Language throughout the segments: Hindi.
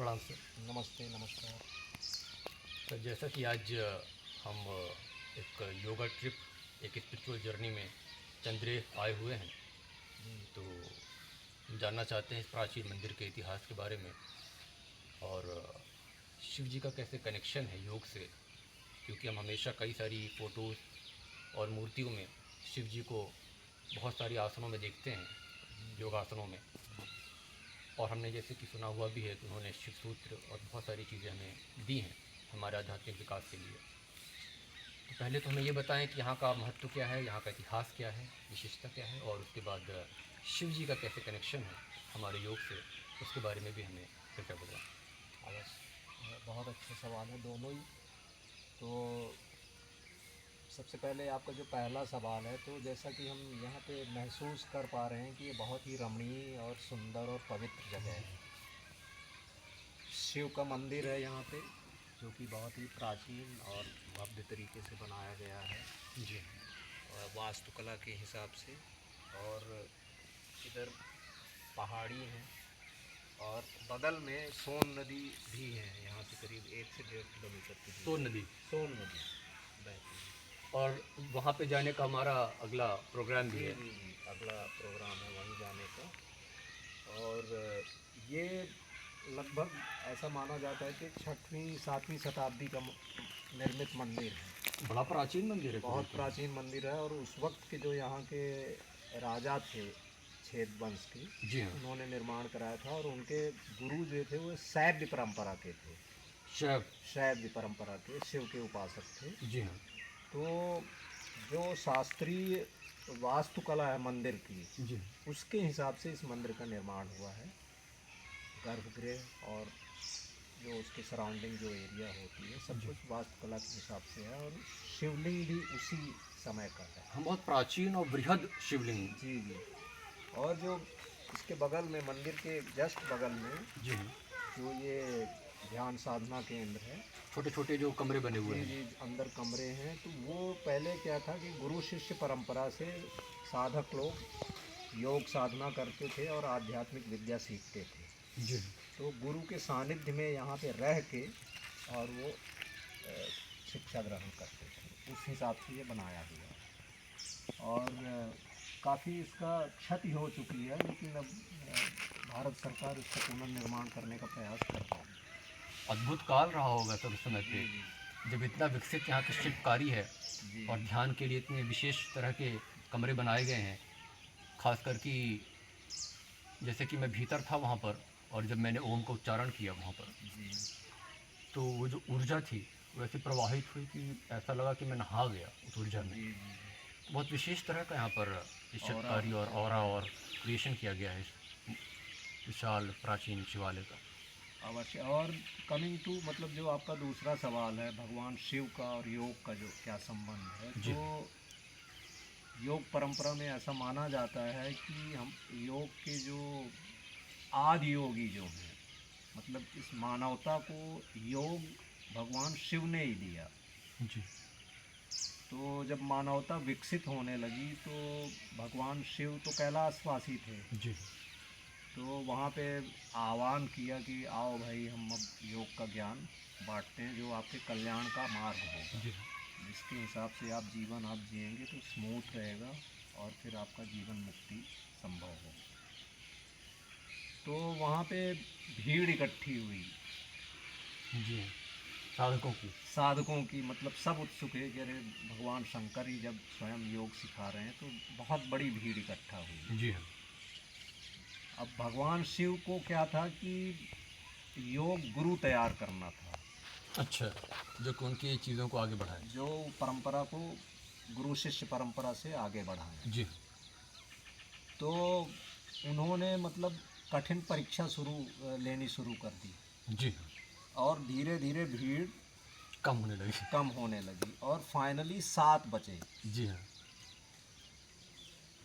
प्रणाम सर। नमस्ते, नमस्कार। सर जैसा कि आज हम एक योगा ट्रिप, एक स्पिरिचुअल जर्नी में चंद्रे आए हुए हैं, तो हम जानना चाहते हैं इस प्राचीन मंदिर के इतिहास के बारे में और शिव जी का कैसे कनेक्शन है योग से, क्योंकि हम हमेशा कई सारी फ़ोटोज़ और मूर्तियों में शिव जी को बहुत सारी आसनों में देखते हैं, योगासनों में। और हमने जैसे कि सुना हुआ भी है कि उन्होंने शिव सूत्र और बहुत सारी चीज़ें हमें दी हैं हमारे आध्यात्मिक विकास के लिए। तो पहले तो हमें ये बताएं कि यहाँ का महत्व क्या है, यहाँ का इतिहास क्या है, विशेषता क्या है, और उसके बाद शिव जी का कैसे कनेक्शन है हमारे योग से, उसके बारे में भी हमें कृपया बताएं। अवश्य, बहुत अच्छे सवाल हैं दोनों ही। तो सबसे पहले आपका जो पहला सवाल है, तो जैसा कि हम यहाँ पे महसूस कर पा रहे हैं कि ये बहुत ही रमणीय और सुंदर और पवित्र जगह है। शिव का मंदिर है यहाँ पे, जो कि बहुत ही प्राचीन और भव्य तरीके से बनाया गया है जी वास्तुकला के हिसाब से। और इधर पहाड़ी हैं और बगल में सोन नदी भी है, यहाँ से करीब 1 से 1.5 किलोमीटर की दूरी। सोन नदी। सोन नदी बहती है। और वहाँ पे जाने का हमारा अगला प्रोग्राम भी जी है। जी जी, अगला प्रोग्राम है वहीं जाने का। और ये लगभग ऐसा माना जाता है कि 6वीं 7वीं शताब्दी का निर्मित मंदिर है। बड़ा प्राचीन मंदिर है। बहुत प्राचीन मंदिर है। और उस वक्त के जो यहाँ के राजा थे छेद वंश के, जी हाँ। उन्होंने निर्माण कराया था। और उनके गुरु जो थे वो शैव परंपरा के थे, शैव। शैव परंपरा के शिव के उपासक थे। जी हाँ। तो जो शास्त्रीय वास्तुकला है मंदिर की, जी उसके हिसाब से इस मंदिर का निर्माण हुआ है। गर्भगृह और जो उसके सराउंडिंग जो एरिया होती है, सब कुछ वास्तुकला के हिसाब से है। और शिवलिंग भी उसी समय का है। हम बहुत प्राचीन और बृहद शिवलिंग। जी जी। और जो इसके बगल में, मंदिर के जस्ट बगल में, जी हाँ। जो ये ध्यान साधना केंद्र है, छोटे छोटे जो कमरे बने हुए जी हैं। जी, अंदर कमरे हैं। तो वो पहले क्या था कि गुरु शिष्य परंपरा से साधक लोग योग साधना करते थे और आध्यात्मिक विद्या सीखते थे। जी तो गुरु के सानिध्य में यहाँ पे रह के और वो शिक्षा ग्रहण करते थे। उस हिसाब से ये बनाया हुआ है। और काफ़ी इसका क्षति हो चुकी है, लेकिन अब भारत सरकार इसका पुनर्निर्माण करने का प्रयास कर रही है। अद्भुत काल रहा होगा तब उस समय पे, जब इतना विकसित यहाँ की शिल्पकारी है जी और ध्यान के लिए इतने विशेष तरह के कमरे बनाए गए हैं। खासकर कि जैसे कि मैं भीतर था वहाँ पर, और जब मैंने ओम का उच्चारण किया वहाँ पर, जी तो वो जो ऊर्जा थी वैसे प्रवाहित हुई कि ऐसा लगा कि मैं नहा गया उस ऊर्जा में। जी जी। तो बहुत विशेष तरह का यहाँ पर इस और चित्रकारी और ऑरा और क्रिएशन किया गया है इस विशाल प्राचीन शिवालय का। अवश्य। और कमिंग टू, मतलब जो आपका दूसरा सवाल है, भगवान शिव का और योग का जो क्या संबंध है, जी तो योग परंपरा में ऐसा माना जाता है कि हम योग के जो आदि योगी जो हैं, मतलब इस मानवता को योग भगवान शिव ने ही दिया। जी तो जब मानवता विकसित होने लगी, तो भगवान शिव तो कैलाशवासी थे। जी तो वहाँ पे आह्वान किया कि आओ भाई, हम अब योग का ज्ञान बांटते हैं, जो आपके कल्याण का मार्ग होगा, जी जिसके हिसाब से आप जीवन आप जिएंगे तो स्मूथ रहेगा और फिर आपका जीवन मुक्ति संभव हो। तो वहाँ पे भीड़ इकट्ठी हुई जी साधकों की। मतलब सब उत्सुक है कि अरे भगवान शंकर ही जब स्वयं योग सिखा रहे हैं, तो बहुत बड़ी भीड़ इकट्ठा हुई। जी हाँ। अब भगवान शिव को क्या था कि योग गुरु तैयार करना था, अच्छा, जो कि उनकी चीज़ों को आगे बढ़ाए। जो परंपरा को, गुरु शिष्य परंपरा से आगे बढ़ाएं। जी तो उन्होंने मतलब कठिन परीक्षा लेनी शुरू कर दी। जी और धीरे धीरे भीड़ कम होने लगी। कम होने लगी और फाइनली 7 बचे। जी हाँ।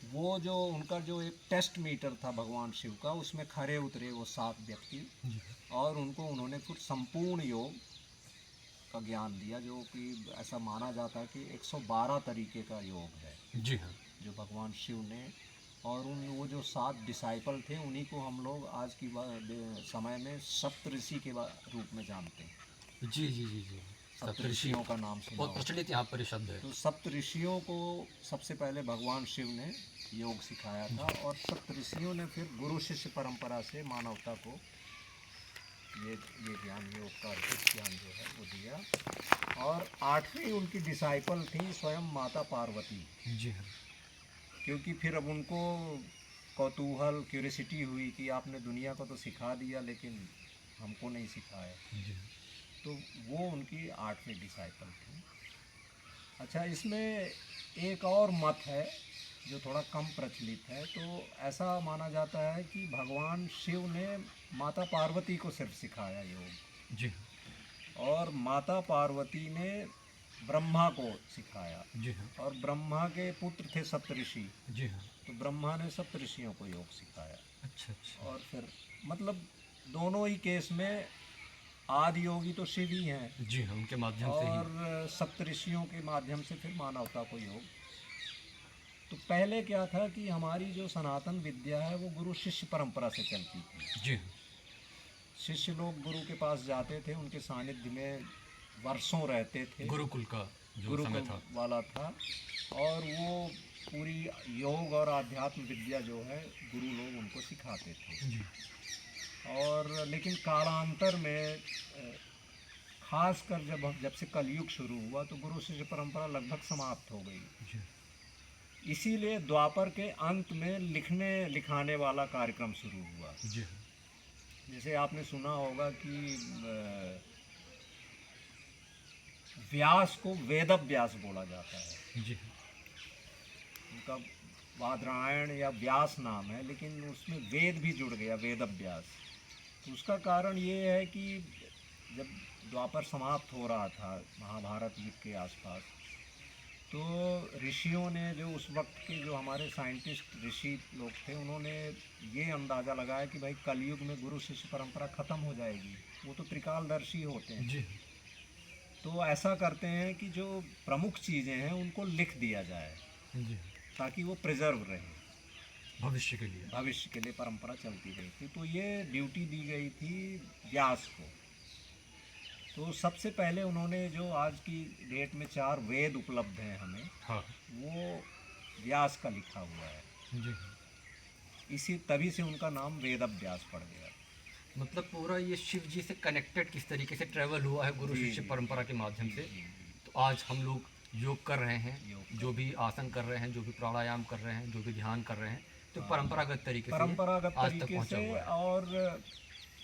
वो जो उनका जो एक टेस्ट मीटर था भगवान शिव का, उसमें खरे उतरे वो 7 व्यक्ति। जी और उनको उन्होंने फिर संपूर्ण योग का ज्ञान दिया, जो कि ऐसा माना जाता है कि 112 तरीके का योग है जी हाँ। जो भगवान शिव ने और वो जो 7 डिसाइपल थे उन्हीं को हम लोग आज की समय में सप्तऋषि के रूप में जानते हैं। जी जी जी जी। सप्तऋषियों का नाम सुना बहुत होगा। प्रचलित यहाँ पर ये शब्द है। तो सप्तऋषियों को सबसे पहले भगवान शिव ने योग सिखाया था और सप्तऋषियों ने फिर गुरु शिष्य परंपरा से मानवता को ये ज्ञान, योग का अद्भुत ज्ञान जो है वो दिया। और 8वीं उनकी डिसाइपल थी स्वयं माता पार्वती। जी हाँ। क्योंकि फिर अब उनको कौतूहल, क्यूरियोसिटी हुई कि आपने दुनिया को तो सिखा दिया लेकिन हमको नहीं सिखाया, जी तो वो उनकी 8वीं डिसाइपल थी। अच्छा, इसमें एक और मत है जो थोड़ा कम प्रचलित है। तो ऐसा माना जाता है कि भगवान शिव ने माता पार्वती को सिर्फ सिखाया योग, जी और माता पार्वती ने ब्रह्मा को सिखाया। जी हाँ। और ब्रह्मा के पुत्र थे सप्तऋषि, जी हाँ। तो ब्रह्मा ने सप्तऋषियों को योग सिखाया। अच्छा अच्छा। और फिर मतलब दोनों ही केस में आदि योगी तो शिव ही हैं, जी हाँ, उनके माध्यम से ही। और सप्तऋषियों के माध्यम से फिर मानवता को योग। तो पहले क्या था कि हमारी जो सनातन विद्या है वो गुरु शिष्य परंपरा से चलती थी। जी हाँ। शिष्य लोग गुरु के पास जाते थे, उनके सानिध्य में वर्षों रहते थे। गुरुकुल का जो समय गुरुकुल था। वाला था, और वो पूरी योग और आध्यात्म विद्या जो है गुरु लोग उनको सिखाते थे। जी और लेकिन कालांतर में खासकर जब से कलयुग शुरू हुआ तो गुरु शिष्य परंपरा लगभग समाप्त हो गई। जी इसीलिए द्वापर के अंत में लिखने लिखाने वाला कार्यक्रम शुरू हुआ। जी हाँ। जैसे आपने सुना होगा कि व्यास को वेद व्यास बोला जाता है। जी हाँ। उनका बादरायण या व्यास नाम है, लेकिन उसमें वेद भी जुड़ गया, वेद व्यास। तो उसका कारण ये है कि जब द्वापर समाप्त हो रहा था महाभारत युग के आसपास, तो ऋषियों ने, जो उस वक्त के जो हमारे साइंटिस्ट ऋषि लोग थे, उन्होंने ये अंदाज़ा लगाया कि भाई कलयुग में गुरु शिष्य परंपरा ख़त्म हो जाएगी। वो तो त्रिकालदर्शी होते हैं। जी तो ऐसा करते हैं कि जो प्रमुख चीज़ें हैं उनको लिख दिया जाए जी ताकि वो प्रिजर्व रहे, भविष्य के लिए। भविष्य के लिए परंपरा चलती रही थी। तो ये ड्यूटी दी गई थी व्यास को। तो सबसे पहले उन्होंने, जो आज की डेट में 4 वेद उपलब्ध हैं हमें, हाँ। वो व्यास का लिखा हुआ है। जी इसी तभी से उनका नाम वेद व्यास पड़ गया। मतलब पूरा ये शिव जी से कनेक्टेड किस तरीके से ट्रेवल हुआ है गुरु जी, शिष्य जी, परंपरा के माध्यम से। जी, तो आज हम लोग योग कर रहे हैं, योग जो भी आसन कर रहे हैं, जो भी प्राणायाम कर रहे हैं, जो भी ध्यान कर रहे हैं, तो हाँ, परंपरागत तरीके से परंपरागत आज तक तरीके पहुंचा से। हुआ है। और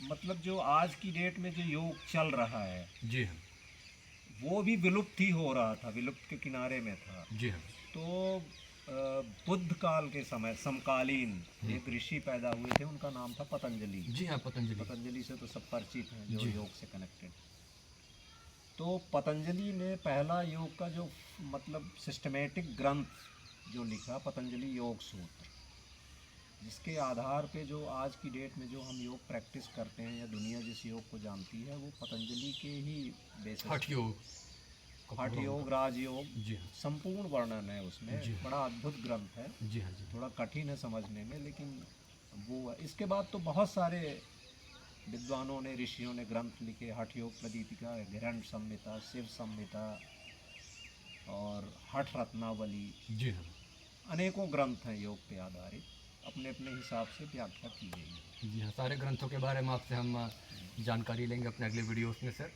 मतलब जो आज की डेट में जो योग चल रहा है जी हाँ। वो भी विलुप्त ही हो रहा था, विलुप्त के किनारे में था। जी हाँ। तो बुद्ध काल के समय समकालीन एक ऋषि पैदा हुए थे, उनका नाम था पतंजलि। जी हाँ, पतंजलि। पतंजलि से तो सब परिचित हैं जो जी। योग से कनेक्टेड। तो पतंजलि ने पहला योग का जो मतलब सिस्टमेटिक ग्रंथ जो लिखा, पतंजलि योग सूत्र, जिसके आधार पे जो आज की डेट में जो हम योग प्रैक्टिस करते हैं या दुनिया जिस योग को जानती है, वो पतंजलि के ही बेसिस। हठ योग। हठ योग, राजयोग, जी हाँ। संपूर्ण वर्णन है उसमें। जी। बड़ा अद्भुत ग्रंथ है, जी हाँ। जी थोड़ा कठिन है समझने में, लेकिन वो इसके बाद तो बहुत सारे विद्वानों ने, ऋषियों ने ग्रंथ लिखे। हठ योग प्रदीपिका, हिरण्य संहिता, शिव संहिता और हठ रत्नावली, जी हाँ। अनेकों ग्रंथ हैं योग पे आधारित, अपने अपने हिसाब से व्याख्या की गई है। जी हाँ, सारे ग्रंथों के बारे में आपसे हम जानकारी लेंगे अपने अगले वीडियोस में सर।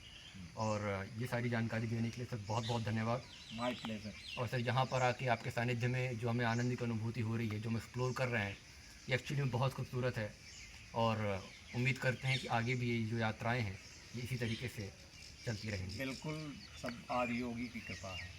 और ये सारी जानकारी देने के लिए सर बहुत बहुत धन्यवाद। My pleasure. और सर यहाँ पर आके आपके सानिध्य में जो हमें आनंद की अनुभूति हो रही है, जो हम एक्सप्लोर कर रहे हैं, ये एक्चुअली में बहुत खूबसूरत है। और उम्मीद करते हैं कि आगे भी ये जो यात्राएं हैं ये इसी तरीके से चलती रहेंगी। बिल्कुल, सब आदि योगी की कृपा है।